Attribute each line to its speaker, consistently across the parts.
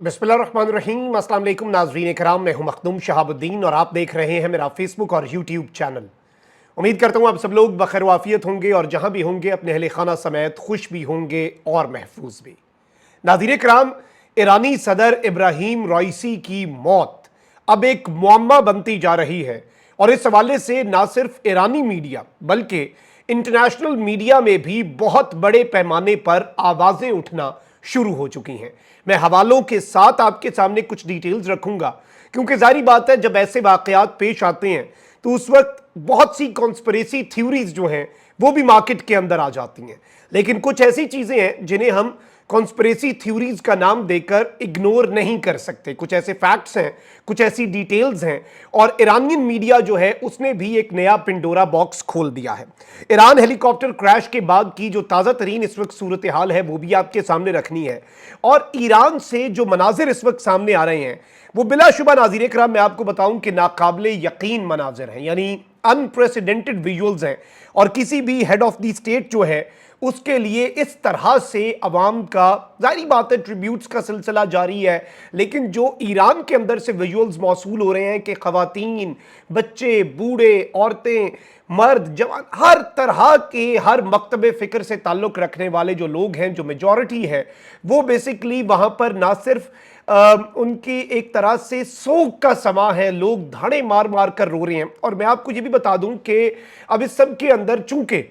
Speaker 1: बिस्मिल्लाहिर्रहमानिर्रहीम। अस्सलाम वालेकुम नाज़रीन कराम, मैं हूं मखदूम शहाबुद्दीन और आप देख रहे हैं मेरा फेसबुक और यूट्यूब चैनल। उम्मीद करता हूं आप सब लोग बखैर वाफियत होंगे और जहां भी होंगे अपने अहले खाना समेत खुश भी होंगे और महफूज भी। नाज़रीन कराम, ईरानी सदर इब्राहीम रईसी की मौत अब एक मुअम्मा बनती जा रही है और इस हवाले से ना सिर्फ ईरानी मीडिया बल्कि इंटरनेशनल मीडिया में भी बहुत बड़े पैमाने पर आवाजें उठना शुरू हो चुकी हैं। मैं हवालों के साथ आपके सामने कुछ डिटेल्स रखूंगा क्योंकि जारी बात है जब ऐसे वाकयात पेश आते हैं तो उस वक्त बहुत सी कॉन्स्पिरेसी थ्योरीज जो हैं वो भी मार्केट के अंदर आ जाती हैं। लेकिन कुछ ऐसी चीजें हैं जिन्हें हम कॉन्स्पिरेसी थ्योरीज का नाम देकर इग्नोर नहीं कर सकते। कुछ ऐसे फैक्ट्स हैं, कुछ ऐसी डिटेल्स हैं और ईरानियन मीडिया जो है उसने भी एक नया पिंडोरा बॉक्स खोल दिया है। ईरान हेलीकॉप्टर क्रैश के बाद की जो ताज़ा तरीन इस वक्त सूरत हाल है वो भी आपके सामने रखनी है और ईरान से जो मनाजिर इस वक्त सामने आ रहे हैं वो बिलाशुबा नाज़रीन कराम मैं आपको बताऊं कि नाकाबिले यकीन मनाजिर हैं, यानी अनप्रेसिडेंटेड विजुअल्स हैं और किसी भी हेड ऑफ द स्टेट जो है उसके लिए इस तरह से अवाम का जारी बात है ट्रिब्यूट्स का सिलसिला जारी है। लेकिन जो ईरान के अंदर से विजुअल्स मौसूल हो रहे हैं कि खवातीन, बच्चे, बूढ़े, औरतें, मर्द, जवान, हर तरह के हर मकतबे फ़िक्र से ताल्लुक़ रखने वाले जो लोग हैं, जो मेजॉरिटी है, वो बेसिकली वहाँ पर ना सिर्फ उनकी एक तरह से सोग का समा है, लोग धाड़े मार मार कर रो रहे हैं। और मैं आपको ये भी बता दूं कि अब इस सब के अंदर चूंकि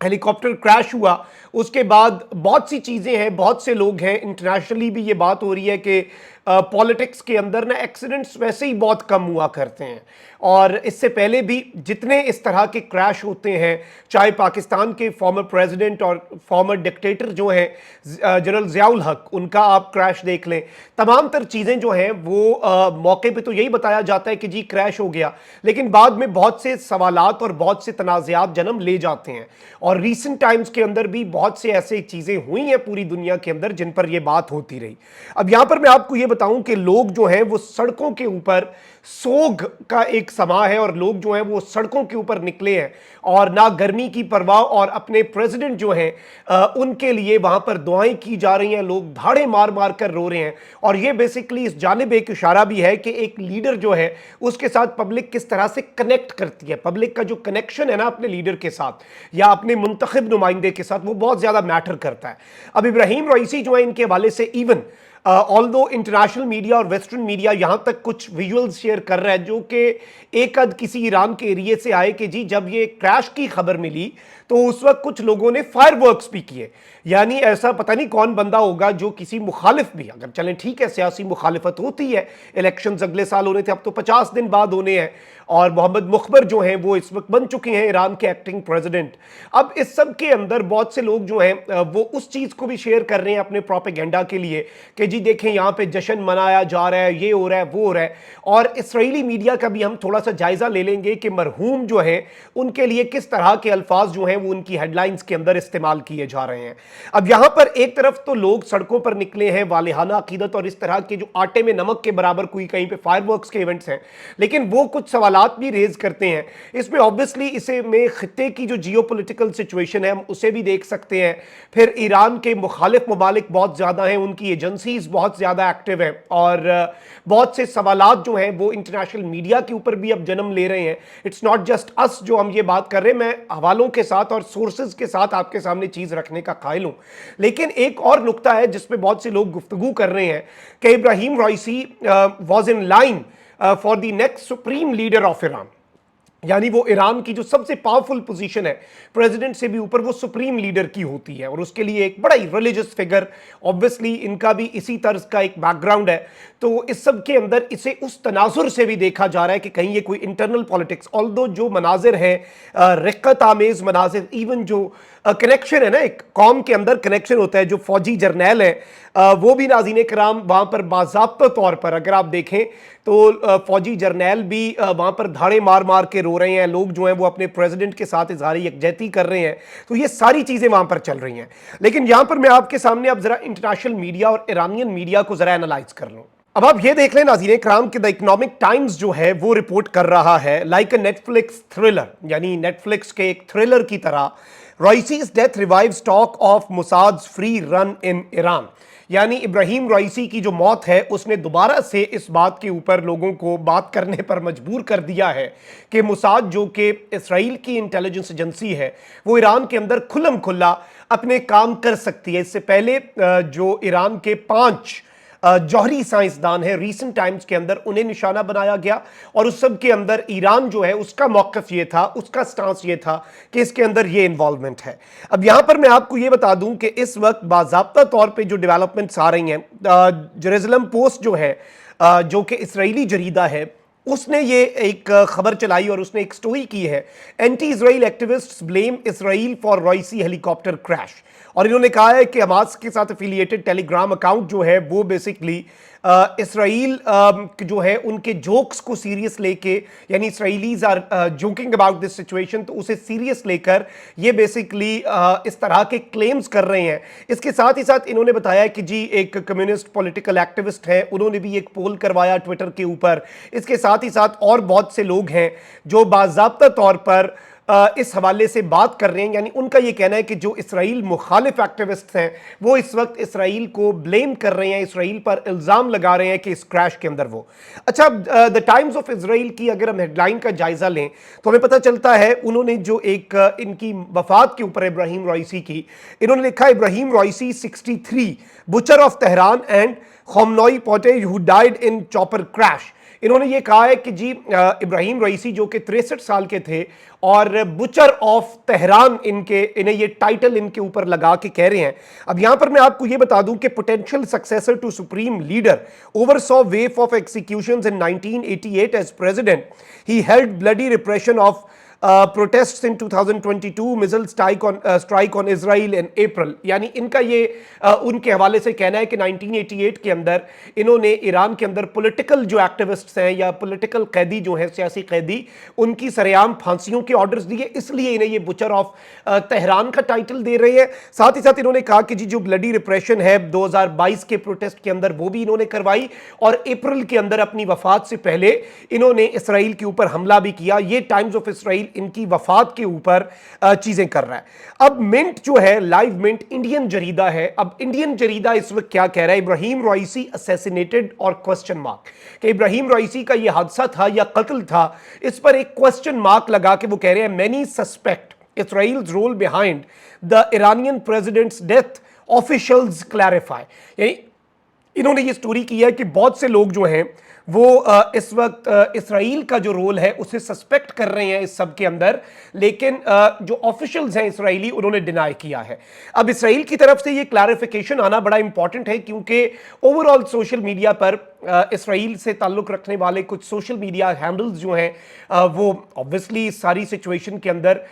Speaker 1: हेलीकॉप्टर क्रैश हुआ उसके बाद बहुत सी चीज़ें हैं, बहुत से लोग हैं, इंटरनेशनली भी ये बात हो रही है कि पॉलिटिक्स के अंदर ना एक्सीडेंट्स वैसे ही बहुत कम हुआ करते हैं और इससे पहले भी जितने इस तरह के क्रैश होते हैं, चाहे पाकिस्तान के फॉर्मर प्रेसिडेंट और फॉर्मर डिक्टेटर जो हैं जनरल ज़ियाउल हक, उनका आप क्रैश देख लें, तमाम तर चीज़ें जो हैं वो मौके पे तो यही बताया जाता है कि जी क्रैश हो गया, लेकिन बाद में बहुत से सवालात और बहुत से तनाज़ात जन्म ले जाते हैं। और रीसेंट टाइम्स के अंदर भी बहुत से ऐसी चीज़ें हुई हैं पूरी दुनिया के अंदर जिन पर यह बात होती रही। अब यहां पर मैं आपको यह बताऊं कि लोग जो हैं वो सड़कों के ऊपर, सोग का एक समा है और लोग जो हैं वो सड़कों के ऊपर निकले हैं और ना गर्मी की परवाह और अपने प्रेसिडेंट जो हैं उनके लिए वहां पर दुआएं की जा रही हैं, लोग धाड़े मार मार कर रो रहे हैं। और ये बेसिकली इस जानिब एक इशारा भी है कि एक लीडर जो है उसके साथ पब्लिक किस तरह से कनेक्ट करती है, पब्लिक का जो कनेक्शन है ना अपने लीडर के साथ या अपने मुंतखब नुमाइंदे के साथ, वो बहुत ज्यादा मैटर करता है। अब इब्राहीम रईसी जो है इनके हवाले से इवन ऑल्दो इंटरनेशनल मीडिया और वेस्टर्न मीडिया यहां तक कुछ विजुअल्स शेयर कर रहा है जो कि एक अद किसी ईरान के एरिए से आए कि जी जब ये क्रैश की खबर मिली तो उस वक्त कुछ लोगों ने फायरवर्क्स भी किए। यानी ऐसा पता नहीं कौन बंदा होगा जो किसी मुखालिफ भी, अगर चलें ठीक है सियासी मुखालिफत होती है, इलेक्शंस अगले साल होने थे, अब तो 50 दिन बाद होने हैं और मोहम्मद मुखबर जो हैं वो इस वक्त बन चुके हैं ईरान के एक्टिंग प्रेसिडेंट। अब इस सब के अंदर बहुत से लोग जो हैं वो उस चीज़ को भी शेयर कर रहे हैं अपने प्रोपेगेंडा के लिए कि जी देखें यहाँ पे जश्न मनाया जा रहा है, ये हो रहा है, वो हो रहा है। और इसराइली मीडिया का भी हम थोड़ा सा जायजा ले लेंगे कि मरहूम जो है उनके लिए किस तरह के अल्फाज जो हैं वो उनकी हेडलाइंस के अंदर इस्तेमाल किए जा रहे हैं। अब यहां पर एक तरफ तो लोग सड़कों पर निकले हैं, वालिहाना अकीदत और इस तरह के जो आटे में नमक के बराबर कोई कहीं पे फायरवर्क्स के इवेंट्स हैं, लेकिन वो कुछ सवालात भी रेज करते हैं। इसमें ऑब्वियसली इसे में खित्ते की जो जियोपॉलिटिकल सिचुएशन है हम उसे भी देख सकते हैं। फिर ईरान के मुखालिफ ममालिक बहुत ज्यादा हैं, उनकी एजेंसीज बहुत ज्यादा एक्टिव हैं और बहुत से सवालात जो हैं वो इंटरनेशनल मीडिया के ऊपर भी अब जन्म ले रहे हैं। इट्स नॉट जस्ट अस जो हम ये बात कर रहे हैं, मैं हवालों के साथ और सोर्सेज के साथ आपके सामने चीज रखने का कायल हूं। लेकिन एक और नुक्ता है जिसपे बहुत से लोग गुफ्तगू कर रहे हैं कि Ibrahim Raisi was in line for the next supreme leader of Iran, यानी वो ईरान की जो सबसे पावरफुल पोजीशन है प्रेसिडेंट से भी ऊपर वो सुप्रीम लीडर की होती है और उसके लिए एक बड़ा ही रिलीजियस फिगर, ऑब्वियसली इनका भी इसी तर्ज का एक बैकग्राउंड है। तो इस सब के अंदर इसे उस तनाजुर से भी देखा जा रहा है कि कहीं ये कोई इंटरनल पॉलिटिक्स, ऑल्दो जो मनाजिर है रिक्कत आमेज मनाजिर, इवन जो कनेक्शन है ना, एक कौम के अंदर कनेक्शन होता है, जो फौजी जर्नैल है वो भी नाज़रीन कराम वहाँ पर बाज़ाब्ता तौर पर अगर आप देखें तो फौजी जर्नैल भी वहाँ पर धाड़े मार मार के रो रहे हैं, लोग जो हैं वो अपने प्रेसिडेंट के साथ इज़हार यकजहती कर रहे हैं। तो ये सारी चीज़ें वहाँ पर चल रही हैं। लेकिन यहाँ पर मैं आपके सामने अब ज़रा इंटरनेशनल मीडिया और ईरानियन मीडिया को ज़रा एनालाइज कर लूँ। अब आप ये देख लें नाज़रीन कराम कि द इकोनॉमिक टाइम्स जो है वो रिपोर्ट कर रहा है लाइक अ नेटफ्लिक्स थ्रिलर, यानी नेटफ्लिक्स के एक थ्रिलर की तरह, रईसी's death revives talk of Mossad's free run in Iran। यानी इब्राहिम रईसी की जो मौत है उसने दोबारा से इस बात के ऊपर लोगों को बात करने पर मजबूर कर दिया है कि मोसाद जो कि इसराइल की इंटेलिजेंस एजेंसी है वो ईरान के अंदर खुल्लम खुल्ला अपने काम कर सकती है। इससे पहले जो ईरान के 5 जौहरी साइंसदान है रीसेंट टाइम्स के अंदर उन्हें निशाना बनाया गया और उस सब के अंदर ईरान जो है उसका मौकफ ये था, उसका स्टांस ये था कि इसके अंदर ये इन्वॉल्वमेंट है। अब यहां पर मैं आपको ये बता दूं कि इस वक्त बाज़ाब्ता तौर पे जो डेवलपमेंट्स आ रही हैं, जेरूसलम पोस्ट जो है जो कि इसराइली जरीदा है उसने ये एक खबर चलाई और उसने एक स्टोरी की है, anti Israel activists blame Israel for Raisi helicopter crash. और इन्होंने कहा है कि हमास के साथ एफिलिएटेड टेलीग्राम अकाउंट जो है वो बेसिकली इसराइल जो है उनके जोक्स को सीरियस लेके, यानी Israelis are joking about this situation, तो उसे सीरियस लेकर ये बेसिकली इस तरह के क्लेम्स कर रहे हैं। इसके साथ ही साथ इन्होंने बताया कि जी एक कम्युनिस्ट पॉलिटिकल एक्टिविस्ट है, उन्होंने भी एक पोल करवाया ट्विटर के ऊपर। इसके साथ ही साथ और बहुत से लोग हैं जो बाज़ाब्ता तौर पर इस हवाले से बात कर रहे हैं, यानी उनका यह कहना है कि जो इसराइल मुखालिफ एक्टिविस्ट हैं वो इस वक्त इसराइल को ब्लेम कर रहे हैं, इसराइल पर इल्ज़ाम लगा रहे हैं कि इस क्रैश के अंदर वो। अच्छा, द टाइम्स ऑफ इसराइल की अगर हम हेडलाइन का जायजा लें तो हमें पता चलता है उन्होंने जो एक इनकी वफात के ऊपर इब्राहिम रईसी की, इन्होंने लिखा Ibrahim Raisi 63 butcher of Tehran and Khamenei protege who died in chopper crash. इन्होंने ये कहा है कि जी इब्राहिम रईसी जो कि 63 साल के थे और बुचर ऑफ तेहरान इन्हें ये टाइटल इनके ऊपर लगा के कह रहे हैं। अब यहां पर मैं आपको ये बता दूं कि potential successor to supreme leader oversaw wave of executions in 1988 as president, he held bloody repression of protests in 2022, missile strike on Israel in April। यानी इनका ये उनके हवाले से कहना है कि 1988 के अंदर इन्होंने ईरान के अंदर पॉलिटिकल जो एक्टिविस्ट्स हैं या पॉलिटिकल कैदी जो हैं, सियासी कैदी, उनकी सरेआम फांसियों के ऑर्डर्स दिए, इसलिए इन्हें ये बुचर ऑफ तेहरान का टाइटल दे रहे हैं। साथ ही साथ इन्होंने कहा कि जी जो ब्लडी रिप्रेशन है 2022 के प्रोटेस्ट के अंदर वो भी इन्होंने करवाई और अप्रैल के अंदर अपनी वफात से पहले इन्होंने इसराइल के ऊपर हमला भी किया। ये टाइम्स ऑफ इसराइल इनकी वफात के ऊपर चीजें कर रहा है। अब मिंट जो है, लाइव मिंट इंडियन जरीदा है। अब इंडियन जरीदा इस वक्त क्या कह रहा है, इब्राहिम रईसी असैसिनेटेड और क्वेश्चन मार्क, कि इब्राहिम रईसी का यह हादसा था या कत्ल था, इस पर एक क्वेश्चन मार्क लगा के वो कह रहे हैं many suspect Israel's role behind the Iranian president's death, officials clarify। यानी इन्होंने ये स्टोरी की है कि बहुत से लोग जो हैं वो इस वक्त इसराइल का जो रोल है उसे सस्पेक्ट कर रहे हैं इस सब के अंदर, लेकिन जो ऑफिशियल्स हैं इसराइली उन्होंने डिनाई किया है। अब इसराइल की तरफ से ये क्लैरिफिकेशन आना बड़ा इंपॉर्टेंट है क्योंकि ओवरऑल सोशल मीडिया पर इसराइल से ताल्लुक़ रखने वाले कुछ सोशल मीडिया हैंडल्स जो हैं वो ऑब्वियसली इस सारी सिचुएशन के अंदर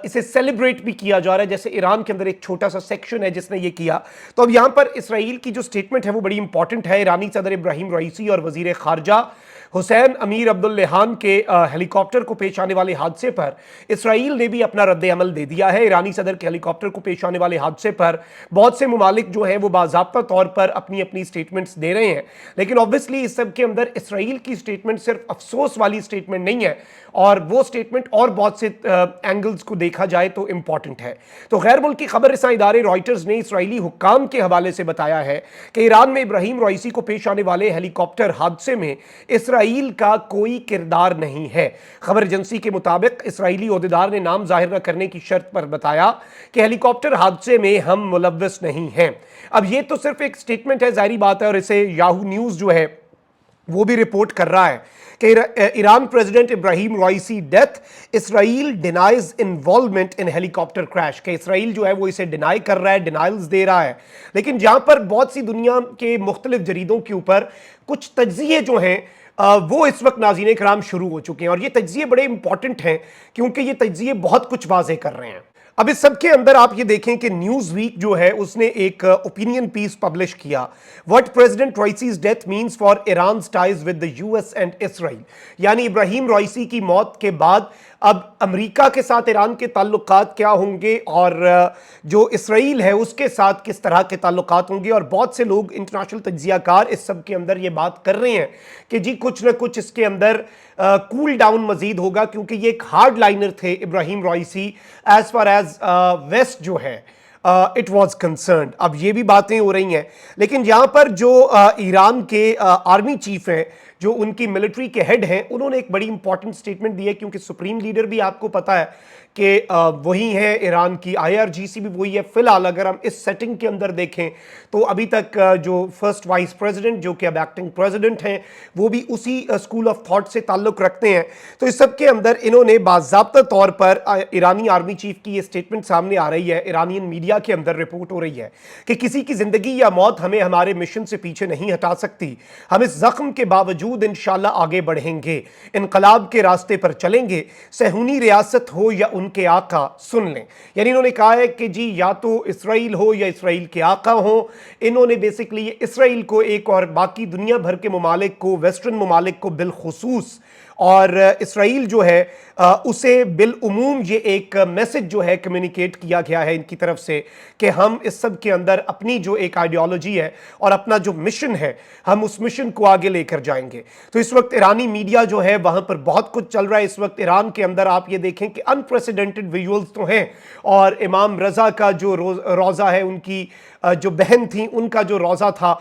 Speaker 1: इसे सेलिब्रेट भी किया जा रहा है, जैसे ईरान के अंदर एक छोटा सा सेक्शन है जिसने ये किया। तो अब यहाँ पर इसराइल की जो स्टेटमेंट है वो बड़ी इंपॉर्टेंट है। ईरानी सदर इब्राहिम रईसी और वजीर खारजा हुसैन अमीर अब्दुल्लेहान के हेलीकॉप्टर को पेश आने वाले हादसे पर इसराइल ने भी अपना रद्द अमल दे दिया है। ईरानी सदर के हेलीकॉप्टर को पेश आने वाले हादसे पर बहुत से मुमालिक जो हैं वो बाज़ाब्ता तौर पर अपनी अपनी स्टेटमेंट्स दे रहे हैं, लेकिन ऑब्वियसली इस सब के अंदर इसराइल की स्टेटमेंट सिर्फ अफसोस वाली स्टेटमेंट नहीं है और वो स्टेटमेंट और बहुत से एंगल्स को देखा जाए तो इंपॉर्टेंट है। तो गैर मुल्की खबर रसां इदारे रॉयटर्स ने इसराइली हुक्काम के हवाले से बताया है कि ईरान में इब्राहिम रईसी को पेश आने वाले हेलीकॉप्टर हादसे में इसराइल का कोई किरदार नहीं है। खबर एजेंसी के मुताबिक इसराइली ओहदेदार ने नाम जाहिर न करने की शर्त पर बताया कि हेलीकॉप्टर हादसे में हम मुलव्वस नहीं हैं। अब ये तो सिर्फ एक स्टेटमेंट है, जाहिर बात है, और इसे याहू न्यूज़ जो है वो भी रिपोर्ट कर रहा है कि Iran president Ibrahim Raisi death, Israel denies involvement in helicopter crash, कि इसराइल जो है वो इसे डिनाई कर रहा है, डिनाइल्स दे रहा है। लेकिन जहां पर बहुत सी दुनिया के मुख्तलिफ जरीदों के ऊपर कुछ तज्जिए जो हैं वो इस वक्त नाज़रीन कराम शुरू हो चुके हैं और ये तज्जिए बड़े इंपॉर्टेंट हैं क्योंकि ये तज्जिए बहुत कुछ वाज़े कर रहे हैं। अब इस सब के अंदर आप ये देखें कि न्यूज़ वीक जो है उसने एक ओपिनियन पीस पब्लिश किया, what president Raisi's death means for Iran's ties with the US and Israel. यानी इब्राहिम रईसी की मौत के बाद अब अमेरिका के साथ ईरान के ताल्लुकात क्या होंगे और जो इसराइल है उसके साथ किस तरह के ताल्लुकात होंगे। और बहुत से लोग इंटरनेशनल तज्जियाकार इस सब के अंदर ये बात कर रहे हैं कि जी कुछ ना कुछ इसके अंदर कूल डाउन मजीद होगा क्योंकि ये एक हार्ड लाइनर थे इब्राहिम रईसी एज फार एज वेस्ट जो है इट वाज कंसर्न्ड। अब ये भी बातें हो रही हैं, लेकिन यहाँ पर जो ईरान के आर्मी चीफ हैं, जो उनकी मिलिट्री के हेड हैं, उन्होंने एक बड़ी इंपॉर्टेंट स्टेटमेंट दी है, क्योंकि सुप्रीम लीडर भी आपको पता है कि वही है, ईरान की IRGC भी वही है। फिलहाल अगर हम इस सेटिंग के अंदर देखें तो अभी तक जो फर्स्ट वाइस प्रेसिडेंट, जो कि अब एक्टिंग प्रेसिडेंट हैं, वो भी उसी स्कूल ऑफ थॉट से ताल्लुक रखते हैं। तो इस सब के अंदर इन्होंने बाज़ाब्ता तौर पर ईरानी आर्मी चीफ की ये स्टेटमेंट सामने आ रही है, ईरानियन मीडिया के अंदर रिपोर्ट हो रही है कि किसी की जिंदगी या मौत हमें हमारे मिशन से पीछे नहीं हटा सकती। हम इस जख्म के बावजूद इंशाल्लाह आगे बढ़ेंगे, इनकलाब के रास्ते पर चलेंगे, सहूनी रियासत हो या उनके आका, सुन लें। यानी इन्होंने कहा है कि जी या तो इसराइल हो या इसराइल के आका हो। इन्होंने बेसिकली इसराइल को एक और बाकी दुनिया भर के ममालिक को, वेस्टर्न ममालिक को बिलखुसूस, और इसराइल जो है उसे बिल उमूम ये एक मैसेज जो है कम्युनिकेट किया गया है इनकी तरफ से कि हम इस सब के अंदर अपनी जो एक आइडियोलॉजी है और अपना जो मिशन है, हम उस मिशन को आगे लेकर जाएंगे। तो इस वक्त ईरानी मीडिया जो है वहां पर बहुत कुछ चल रहा है। इस वक्त ईरान के अंदर आप ये देखें कि अनप्रेसिडेंटेड विजुअल्स तो हैं, और इमाम रजा का जो रोज़ा है, उनकी जो बहन थी उनका जो रोज़ा था,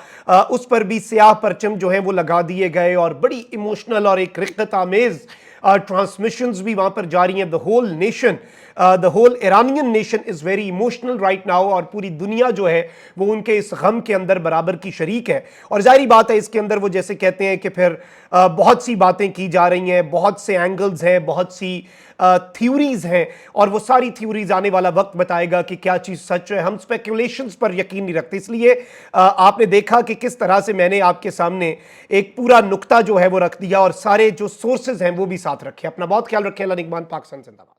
Speaker 1: उस पर भी स्याह परचम जो है वो लगा दिए गए, और बड़ी इमोशनल और एक रिक्कत आमेज ट्रांसमिशंस भी वहां पर जारी हैं। The whole nation, the whole Iranian nation is very emotional right now, और पूरी दुनिया जो है वो उनके इस गम के अंदर बराबर की शरीक है। और जाहिर बात है इसके अंदर वो जैसे कहते हैं कि फिर बहुत सी बातें की जा रही हैं, बहुत से एंगल्स हैं, बहुत सी थ्योरीज हैं, और वो सारी थ्योरीज आने वाला वक्त बताएगा कि क्या चीज़ सच है। हम स्पेकुलेशंस पर यकीन नहीं रखते, इसलिए आपने देखा कि किस तरह से मैंने आपके सामने एक पूरा नुक्ता जो है वो रख दिया, और सारे जो सोर्सेज हैं वो भी साथ रखे। अपना बहुत ख्याल रखें। अल्लाह निगहबान। पाकिस्तान जिंदाबाद।